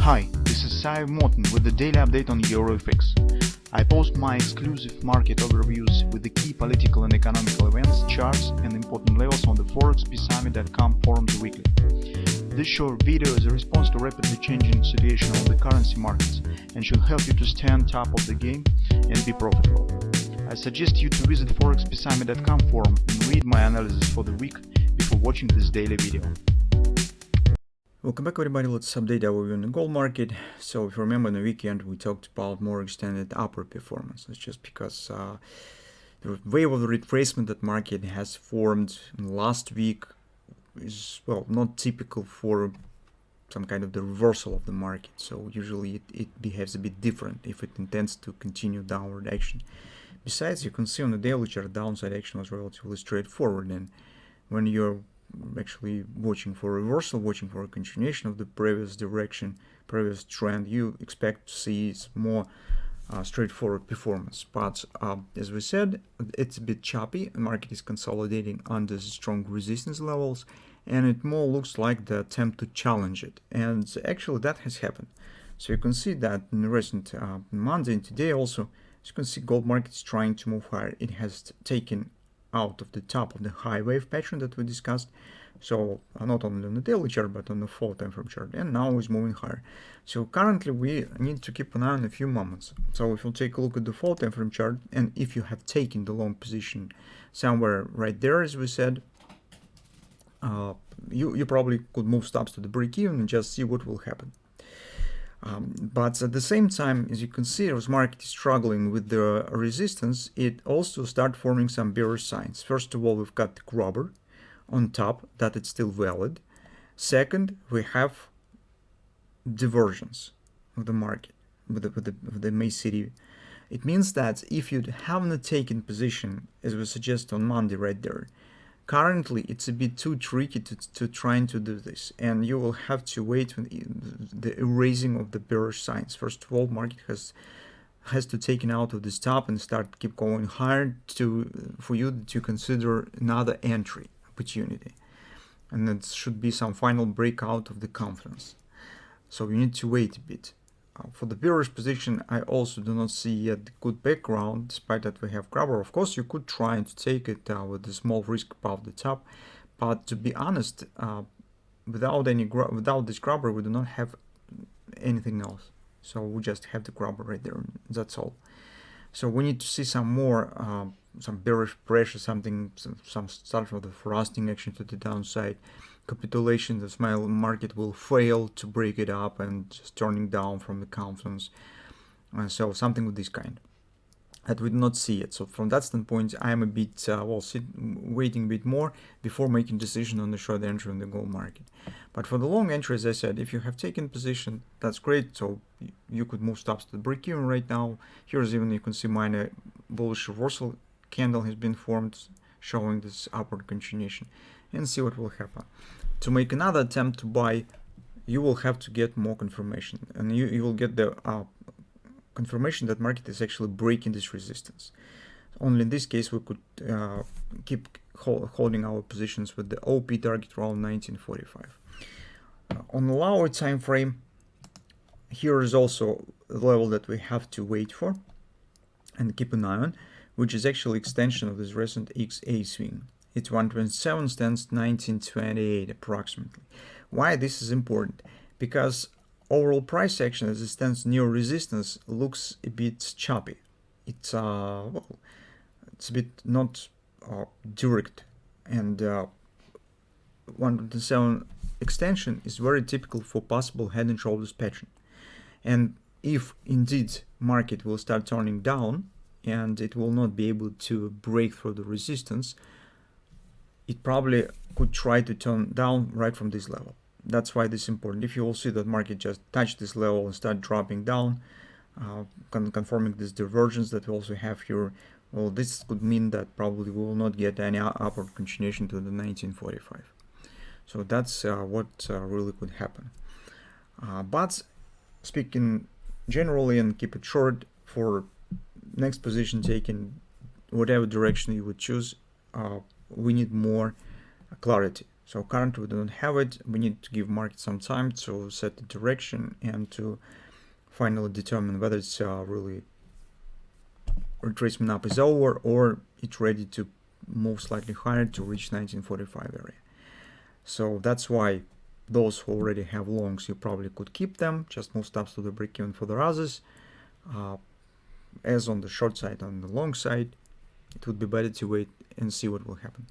Hi, this is Sive Morten with the daily update on EuroFX. I post my exclusive market overviews with the key political and economical events, charts and important levels on the ForexPeaceArmy.com forums weekly. This short video is a response to rapidly changing situation on the currency markets and should help you to stay on top of the game and be profitable. I suggest you to visit ForexPeaceArmy.com forum and read my analysis for the week before watching this daily video. Welcome back everybody, let's update our view on the gold market. So if you remember, in the weekend we talked about more extended upper performance. It's just because the wave of the retracement that market has formed last week is, well, not typical for some kind of the reversal of the market. So usually it behaves a bit different if it intends to continue downward action. Besides, you can see on the daily chart, downside action was relatively straightforward, and when you're actually watching for reversal, watching for a continuation of the previous direction, previous trend, you expect to see more straightforward performance. But as we said, it's a bit choppy. The market is consolidating under strong resistance levels, and it more looks like the attempt to challenge it. And actually that has happened. So you can see that in the recent Monday and today also, as you can see, gold market is trying to move higher. It has taken out of the top of the high wave pattern that we discussed, so not only on the daily chart but on the 4 time frame chart, and now is moving higher. So currently we need to keep an eye on a few moments. So if you take a look at the 4 time frame chart, and if you have taken the long position somewhere right there, as we said, you probably could move stops to the break even and just see what will happen. But at the same time, as you can see, as market is struggling with the resistance, it also starts forming some bearish signs. First of all, we've got the grabber on top, that it's still valid. Second, we have divergence of the market with the May City. It means that if you haven't taken position, as we suggest on Monday right there, currently it's a bit too tricky to trying to do this, and you will have to wait for the erasing of the bearish signs. First of all, market has to take it out of this top and start keep going higher for you to consider another entry opportunity, and it should be some final breakout of the confidence. So you need to wait a bit. For the bearish position, I also do not see yet good background, despite that we have grabber. Of course, you could try to take it with a small risk above the top, but to be honest, without this grabber, we do not have anything else. So we just have the grabber right there. That's all. So we need to see some more, some bearish pressure, some start of the thrusting action to the downside. Capitulation, the small market will fail to break it up and just turning down from the confidence. So something with this kind that we do not see it. So from that standpoint, I am a bit waiting a bit more before making decision on the short entry in the gold market. But for the long entry, as I said, if you have taken position, that's great. So you could move stops to the break even right now. Here's even, you can see minor bullish reversal candle has been formed, showing this upward continuation, and see what will happen. To make another attempt to buy, you will have to get more confirmation, and you will get the confirmation that market is actually breaking this resistance. Only in this case we could keep holding our positions with the OP target around 1945. On the lower time frame, here is also a level that we have to wait for and keep an eye on, which is actually extension of this recent XA swing. It's 127, stands 1928 approximately. Why this is important? Because overall price action as it stands near resistance looks a bit choppy. It's it's a bit not direct, and 127 extension is very typical for possible head and shoulders pattern. And if indeed market will start turning down and it will not be able to break through the resistance, it probably could try to turn down right from this level. That's why this is important. If you will see that market just touch this level and start dropping down, confirming this divergence that we also have here, well, this could mean that probably we will not get any upward continuation to the 1945. So that's what really could happen. But speaking generally and keep it short, for next position taken, whatever direction you would choose, we need more clarity. So currently we don't have it. We need to give market some time to set the direction and to finally determine whether it's really retracement up is over or it's ready to move slightly higher to reach 1945 area. So that's why those who already have longs, you probably could keep them, just move stops to the break even. For the others, as on the short side, on the long side, it would be better to wait and see what will happen.